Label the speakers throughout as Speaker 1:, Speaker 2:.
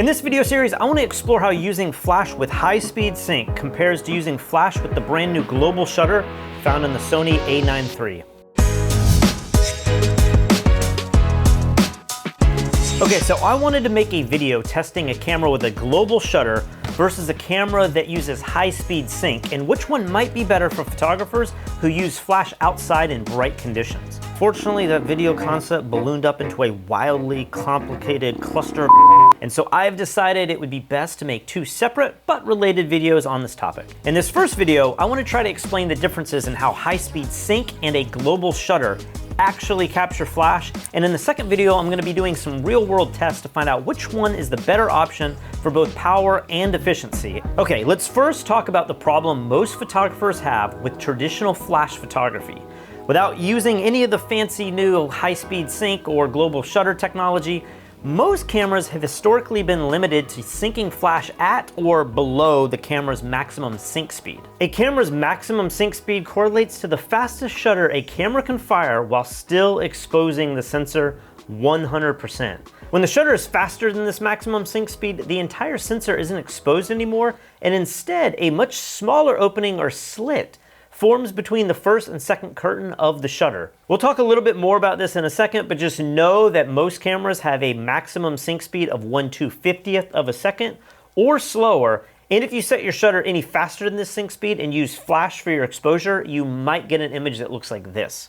Speaker 1: In this video series, I want to explore how using flash with high-speed sync compares to using flash with the brand new global shutter found in the Sony A9 III. Okay, so I wanted to make a video testing a camera with a global shutter versus a camera that uses high-speed sync, and which one might be better for photographers who use flash outside in bright conditions. Fortunately, that video concept ballooned up into a wildly complicated cluster, and so I've decided it would be best to make two separate but related videos on this topic. In this first video, I want to try to explain the differences in how high-speed sync and a global shutter actually capture flash, and in the second video I'm going to be doing some real-world tests to find out which one is the better option for both power and efficiency. Okay, let's first talk about the problem most photographers have with traditional flash photography. Without using any of the fancy new high-speed sync or global shutter technology, most cameras have historically been limited to syncing flash at or below the camera's maximum sync speed. A camera's maximum sync speed correlates to the fastest shutter a camera can fire while still exposing the sensor 100%. When the shutter is faster than this maximum sync speed, the entire sensor isn't exposed anymore, and instead a much smaller opening or slit forms between the first and second curtain of the shutter. We'll talk a little bit more about this in a second, but just know that most cameras have a maximum sync speed of 1/250th of a second or slower, and if you set your shutter any faster than this sync speed and use flash for your exposure, you might get an image that looks like this.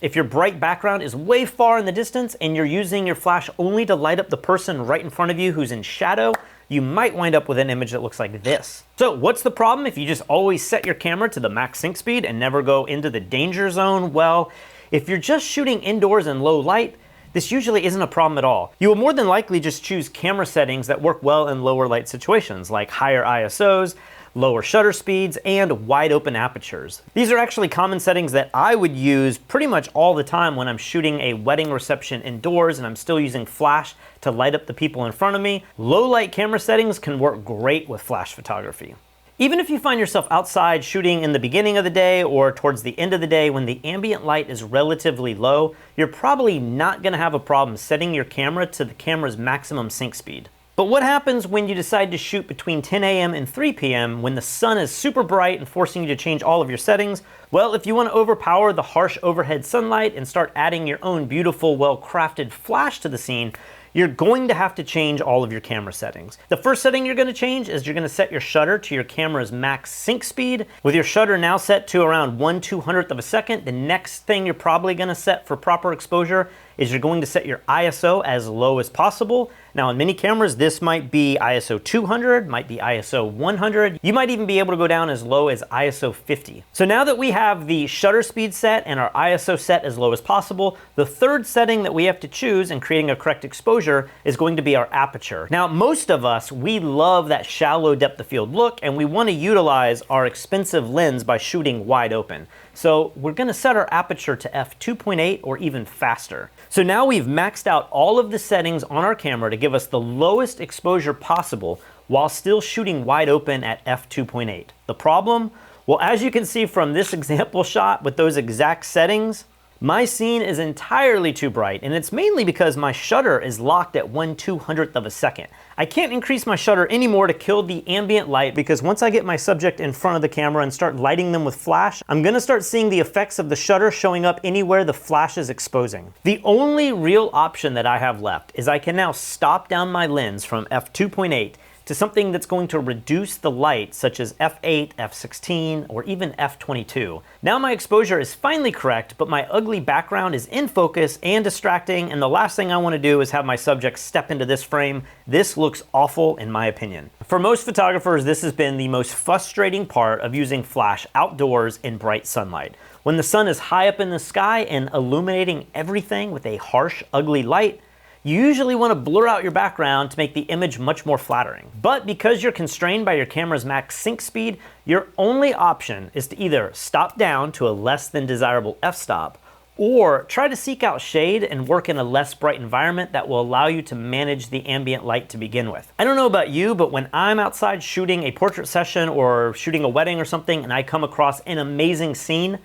Speaker 1: If your bright background is way far in the distance and you're using your flash only to light up the person right in front of you who's in shadow, you might wind up with an image that looks like this. So what's the problem if you just always set your camera to the max sync speed and never go into the danger zone? Well, if you're just shooting indoors in low light, this usually isn't a problem at all. You will more than likely just choose camera settings that work well in lower light situations, like higher ISOs, lower shutter speeds, and wide open apertures. These are actually common settings that I would use pretty much all the time when I'm shooting a wedding reception indoors and I'm still using flash to light up the people in front of me. Low light camera settings can work great with flash photography. Even if you find yourself outside shooting in the beginning of the day or towards the end of the day when the ambient light is relatively low, you're probably not going to have a problem setting your camera to the camera's maximum sync speed. But what happens when you decide to shoot between 10 a.m. and 3 p.m. when the sun is super bright and forcing you to change all of your settings? Well, if you want to overpower the harsh overhead sunlight and start adding your own beautiful, well-crafted flash to the scene, you're going to have to change all of your camera settings. The first setting you're going to change is you're going to set your shutter to your camera's max sync speed. With your shutter now set to around 1/200th of a second, the next thing you're probably going to set for proper exposure is you're going to set your ISO as low as possible. Now in many cameras, this might be ISO 200, might be ISO 100. You might even be able to go down as low as ISO 50. So now that we have the shutter speed set and our ISO set as low as possible, the third setting that we have to choose in creating a correct exposure is going to be our aperture. Now, most of us, we love that shallow depth of field look, and we want to utilize our expensive lens by shooting wide open. So we're going to set our aperture to f2.8 or even faster. So now we've maxed out all of the settings on our camera to give us the lowest exposure possible while still shooting wide open at f2.8. The problem? Well, as you can see from this example shot with those exact settings, my scene is entirely too bright, and it's mainly because my shutter is locked at 1/200th of a second. I can't increase my shutter anymore to kill the ambient light, because once I get my subject in front of the camera and start lighting them with flash, I'm gonna start seeing the effects of the shutter showing up anywhere the flash is exposing. The only real option that I have left is I can now stop down my lens from f2.8 to something that's going to reduce the light, such as f8, f16, or even f22. Now my exposure is finally correct, but my ugly background is in focus and distracting, and the last thing I want to do is have my subject step into this frame. This looks awful in my opinion. For most photographers, this has been the most frustrating part of using flash outdoors in bright sunlight. When the sun is high up in the sky and illuminating everything with a harsh, ugly light, you usually want to blur out your background to make the image much more flattering. But because you're constrained by your camera's max sync speed, your only option is to either stop down to a less than desirable f-stop, or try to seek out shade and work in a less bright environment that will allow you to manage the ambient light to begin with. I don't know about you, but when I'm outside shooting a portrait session or shooting a wedding or something and I come across an amazing scene,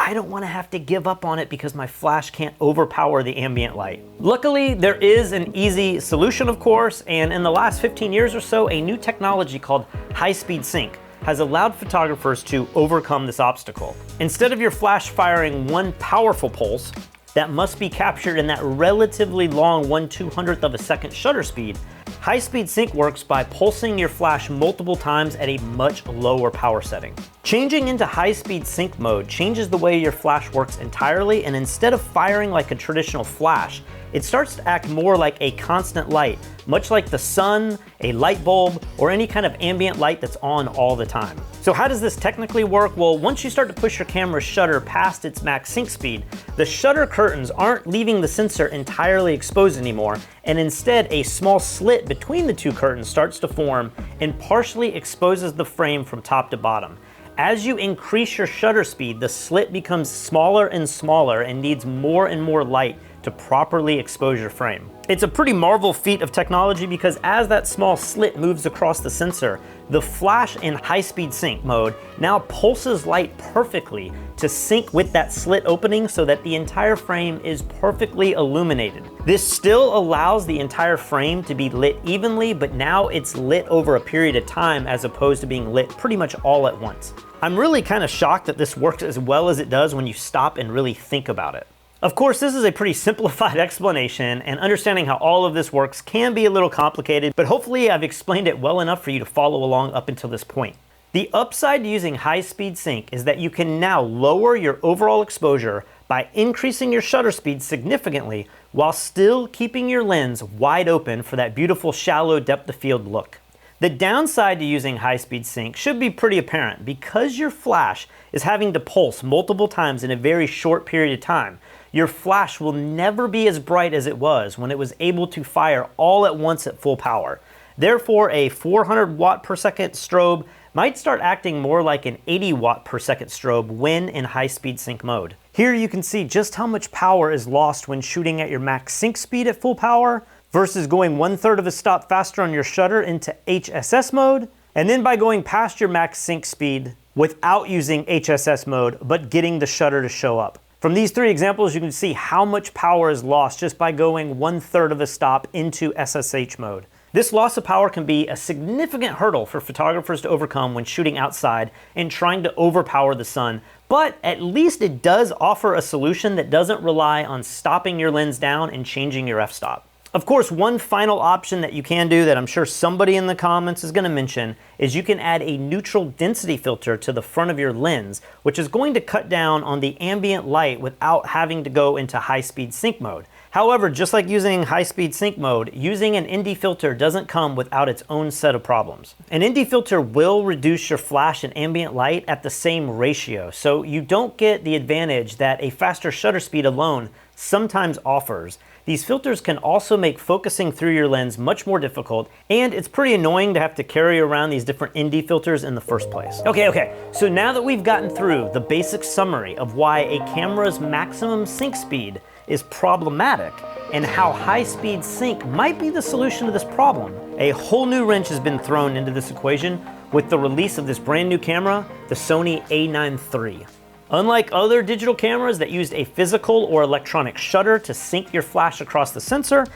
Speaker 1: I don't want to have to give up on it because my flash can't overpower the ambient light. Luckily, there is an easy solution, of course, and in the last 15 years or so, a new technology called high-speed sync has allowed photographers to overcome this obstacle. Instead of your flash firing one powerful pulse that must be captured in that relatively long 1/200th of a second shutter speed, high-speed sync works by pulsing your flash multiple times at a much lower power setting. Changing into high-speed sync mode changes the way your flash works entirely, and instead of firing like a traditional flash, it starts to act more like a constant light, much like the sun, a light bulb, or any kind of ambient light that's on all the time. So how does this technically work? Well, once you start to push your camera's shutter past its max sync speed, the shutter curtains aren't leaving the sensor entirely exposed anymore, and instead a small slit between the two curtains starts to form and partially exposes the frame from top to bottom. As you increase your shutter speed, the slit becomes smaller and smaller and needs more and more light to properly expose your frame. It's a pretty marvel feat of technology because as that small slit moves across the sensor, the flash in high-speed sync mode now pulses light perfectly to sync with that slit opening so that the entire frame is perfectly illuminated. This still allows the entire frame to be lit evenly, but now it's lit over a period of time as opposed to being lit pretty much all at once. I'm really kind of shocked that this works as well as it does when you stop and really think about it. Of course, this is a pretty simplified explanation, and understanding how all of this works can be a little complicated, but hopefully I've explained it well enough for you to follow along up until this point. The upside to using high-speed sync is that you can now lower your overall exposure by increasing your shutter speed significantly while still keeping your lens wide open for that beautiful shallow depth of field look. The downside to using high-speed sync should be pretty apparent. Because your flash is having to pulse multiple times in a very short period of time, your flash will never be as bright as it was when it was able to fire all at once at full power. Therefore, a 400 watt per second strobe might start acting more like an 80 watt per second strobe when in high-speed sync mode. Here you can see just how much power is lost when shooting at your max sync speed at full power versus going 1/3 of a stop faster on your shutter into HSS mode, and then by going past your max sync speed without using HSS mode but getting the shutter to show up. From these three examples, you can see how much power is lost just by going 1/3 of a stop into SSH mode. This loss of power can be a significant hurdle for photographers to overcome when shooting outside and trying to overpower the sun, but at least it does offer a solution that doesn't rely on stopping your lens down and changing your f-stop. Of course, one final option that you can do that I'm sure somebody in the comments is going to mention is you can add a neutral density filter to the front of your lens, which is going to cut down on the ambient light without having to go into high-speed sync mode. However, just like using high-speed sync mode, using an ND filter doesn't come without its own set of problems. An ND filter will reduce your flash and ambient light at the same ratio, so you don't get the advantage that a faster shutter speed alone sometimes offers. These filters can also make focusing through your lens much more difficult, and it's pretty annoying to have to carry around these different ND filters in the first place. Okay, so now that we've gotten through the basic summary of why a camera's maximum sync speed is problematic and how high-speed sync might be the solution to this problem, a whole new wrench has been thrown into this equation with the release of this brand new camera, the Sony A9 III. Unlike other digital cameras that used a physical or electronic shutter to sync your flash across the sensor,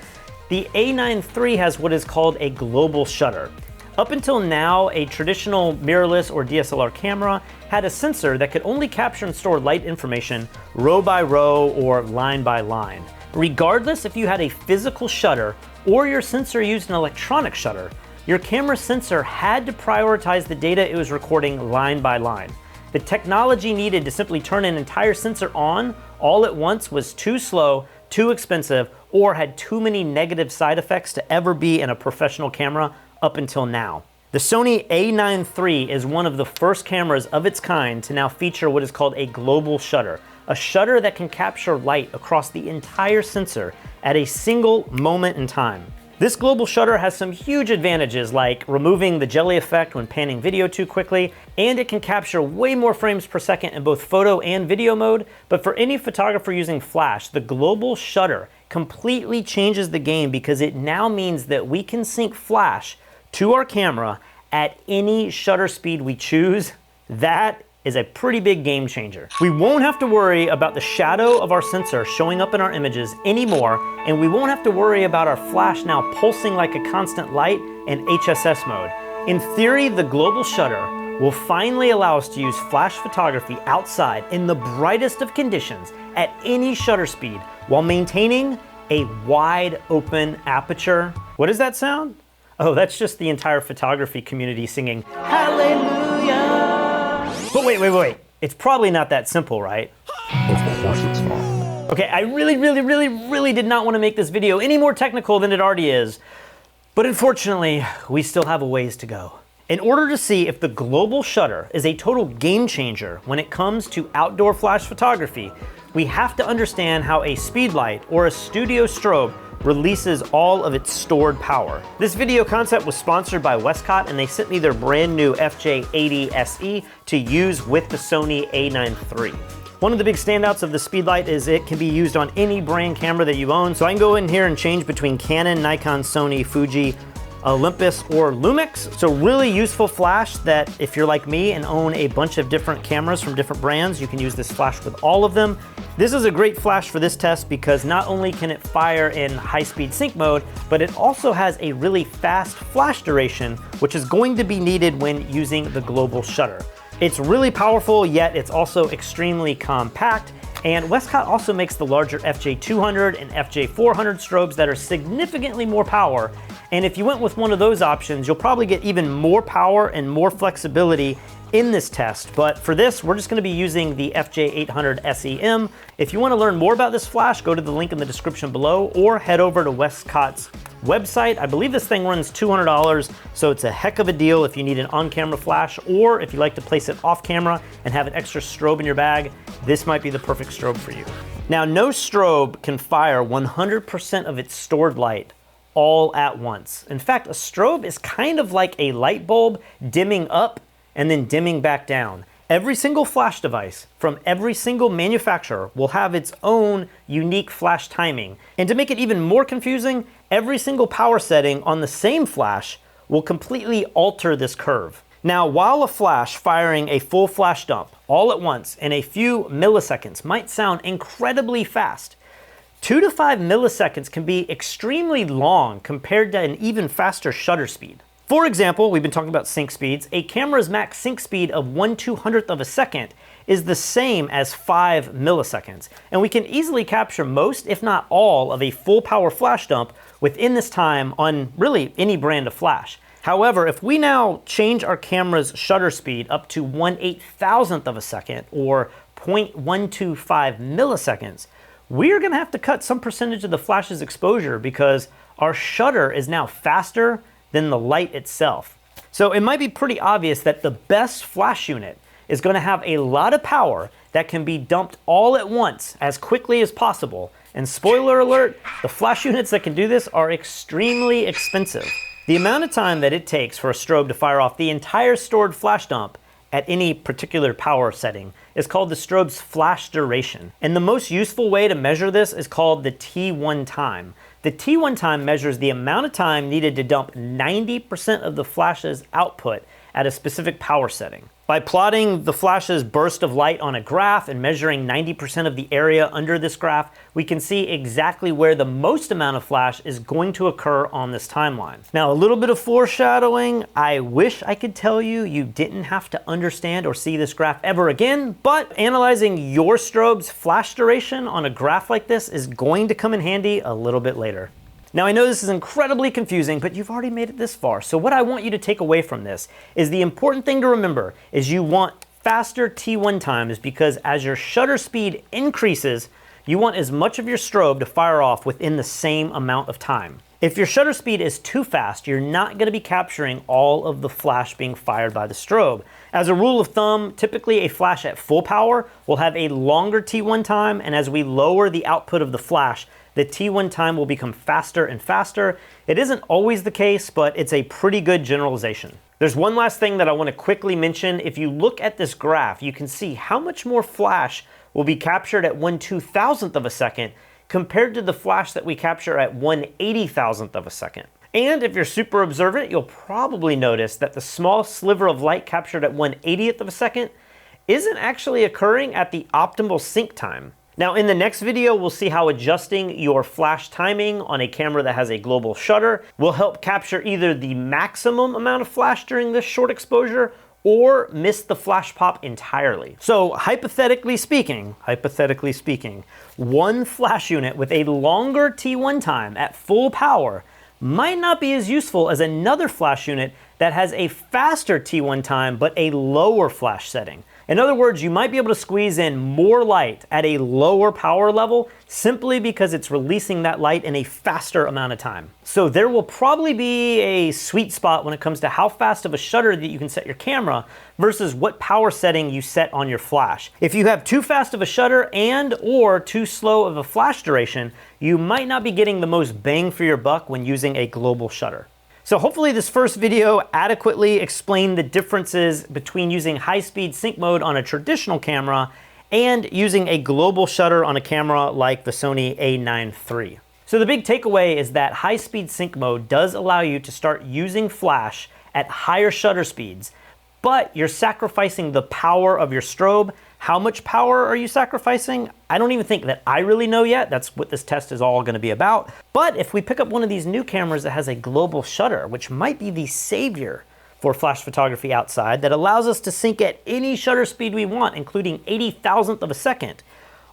Speaker 1: the A9 III has what is called a global shutter. Up until now, a traditional mirrorless or DSLR camera had a sensor that could only capture and store light information row by row or line by line. Regardless if you had a physical shutter or your sensor used an electronic shutter, your camera sensor had to prioritize the data it was recording line by line. The technology needed to simply turn an entire sensor on all at once was too slow, too expensive, or had too many negative side effects to ever be in a professional camera up until now. The Sony A9 III is one of the first cameras of its kind to now feature what is called a global shutter, a shutter that can capture light across the entire sensor at a single moment in time. This global shutter has some huge advantages like removing the jelly effect when panning video too quickly, and it can capture way more frames per second in both photo and video mode, but for any photographer using flash, the global shutter completely changes the game because it now means that we can sync flash to our camera at any shutter speed we choose. That is a pretty big game changer. We won't have to worry about the shadow of our sensor showing up in our images anymore, and we won't have to worry about our flash now pulsing like a constant light in HSS mode. In theory, the global shutter will finally allow us to use flash photography outside in the brightest of conditions at any shutter speed while maintaining a wide open aperture. What does that sound? Oh, that's just the entire photography community singing hallelujah. But wait. It's probably not that simple, right?
Speaker 2: Of course it's not.
Speaker 1: Okay, I really did not want to make this video any more technical than it already is. But unfortunately, we still have a ways to go. In order to see if the global shutter is a total game changer when it comes to outdoor flash photography, we have to understand how a speedlight or a studio strobe releases all of its stored power. This video concept was sponsored by Westcott, and they sent me their brand new FJ80 SE to use with the Sony A9 III. One of the big standouts of the speedlight is it can be used on any brand camera that you own. So I can go in here and change between Canon, Nikon, Sony, Fuji, Olympus, or Lumix. So really useful flash that if you're like me and own a bunch of different cameras from different brands, you can use this flash with all of them. This is a great flash for this test because not only can it fire in high-speed sync mode, but it also has a really fast flash duration, which is going to be needed when using the global shutter. It's really powerful, yet it's also extremely compact. And Westcott also makes the larger FJ200 and FJ400 strobes that are significantly more power. And if you went with one of those options, you'll probably get even more power and more flexibility in this test. But for this, we're just gonna be using the FJ800 SEM. If you wanna learn more about this flash, go to the link in the description below or head over to Westcott's website. I believe this thing runs $200, so it's a heck of a deal if you need an on-camera flash, or if you like to place it off camera and have an extra strobe in your bag, this might be the perfect strobe for you. Now, no strobe can fire 100% of its stored light all at once. In fact, a strobe is kind of like a light bulb dimming up and then dimming back down. Every single flash device from every single manufacturer will have its own unique flash timing. And to make it even more confusing, every single power setting on the same flash will completely alter this curve. Now, while a flash firing a full flash dump all at once in a few milliseconds might sound incredibly fast, 2 to 5 milliseconds can be extremely long compared to an even faster shutter speed. For example, we've been talking about sync speeds. A camera's max sync speed of 1/200th of a second is the same as 5 milliseconds. And we can easily capture most, if not all, of a full power flash dump within this time on really any brand of flash. However, if we now change our camera's shutter speed up to 1/8000th of a second or 0.125 milliseconds, we're gonna have to cut some percentage of the flash's exposure because our shutter is now faster than the light itself. So it might be pretty obvious that the best flash unit is going to have a lot of power that can be dumped all at once as quickly as possible. And spoiler alert, the flash units that can do this are extremely expensive. The amount of time that it takes for a strobe to fire off the entire stored flash dump at any particular power setting is called the strobe's flash duration. And the most useful way to measure this is called the T1 time. The T1 time measures the amount of time needed to dump 90% of the flash's output at a specific power setting. By plotting the flash's burst of light on a graph and measuring 90% of the area under this graph, we can see exactly where the most amount of flash is going to occur on this timeline. Now, a little bit of foreshadowing. I wish I could tell you you didn't have to understand or see this graph ever again, but analyzing your strobe's flash duration on a graph like this is going to come in handy a little bit later. Now, I know this is incredibly confusing, but you've already made it this far. So what I want you to take away from this is the important thing to remember is you want faster T1 times because as your shutter speed increases, you want as much of your strobe to fire off within the same amount of time. If your shutter speed is too fast, you're not going to be capturing all of the flash being fired by the strobe. As a rule of thumb, typically a flash at full power will have a longer T1 time, and as we lower the output of the flash, the T1 time will become faster and faster. It isn't always the case, but it's a pretty good generalization. There's one last thing that I want to quickly mention. If you look at this graph, you can see how much more flash will be captured at 1/2000th of a second compared to the flash that we capture at 1/80,000th of a second. And if you're super observant, you'll probably notice that the small sliver of light captured at 1/80th of a second isn't actually occurring at the optimal sync time. Now in the next video, we'll see how adjusting your flash timing on a camera that has a global shutter will help capture either the maximum amount of flash during this short exposure or miss the flash pop entirely. So hypothetically speaking, one flash unit with a longer T1 time at full power might not be as useful as another flash unit that has a faster T1 time but a lower flash setting. In other words, you might be able to squeeze in more light at a lower power level simply because it's releasing that light in a faster amount of time. So there will probably be a sweet spot when it comes to how fast of a shutter that you can set your camera versus what power setting you set on your flash. If you have too fast of a shutter and or too slow of a flash duration, you might not be getting the most bang for your buck when using a global shutter. So hopefully this first video adequately explained the differences between using high-speed sync mode on a traditional camera and using a global shutter on a camera like the Sony A9 III. So the big takeaway is that high-speed sync mode does allow you to start using flash at higher shutter speeds, but you're sacrificing the power of your strobe. How much power are you sacrificing? I don't even think that I really know yet. That's what this test is all going to be about. But if we pick up one of these new cameras that has a global shutter, which might be the savior for flash photography outside, that allows us to sync at any shutter speed we want, including 80,000th of a second,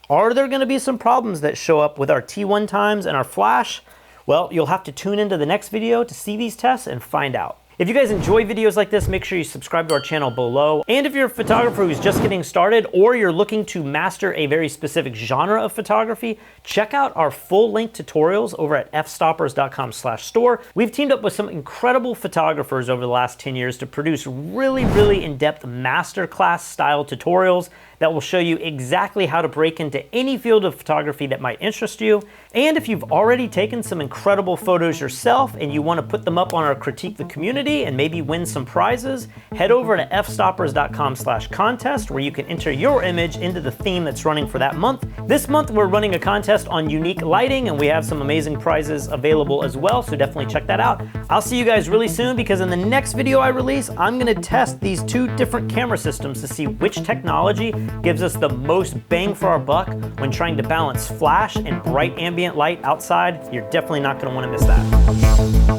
Speaker 1: are there going to be some problems that show up with our T1 times and our flash? Well, you'll have to tune into the next video to see these tests and find out. If you guys enjoy videos like this, make sure you subscribe to our channel below. And if you're a photographer who's just getting started or you're looking to master a very specific genre of photography, check out our full-length tutorials over at fstoppers.com/store. We've teamed up with some incredible photographers over the last 10 years to produce really in-depth masterclass style tutorials that will show you exactly how to break into any field of photography that might interest you. And if you've already taken some incredible photos yourself and you want to put them up on our Critique the Community and maybe win some prizes, head over to fstoppers.com/contest where you can enter your image into the theme that's running for that month. This month we're running a contest on unique lighting and we have some amazing prizes available as well, so definitely check that out. I'll see you guys really soon because in the next video I release, I'm going to test these two different camera systems to see which technology gives us the most bang for our buck when trying to balance flash and bright ambient light outside. You're definitely not going to want to miss that.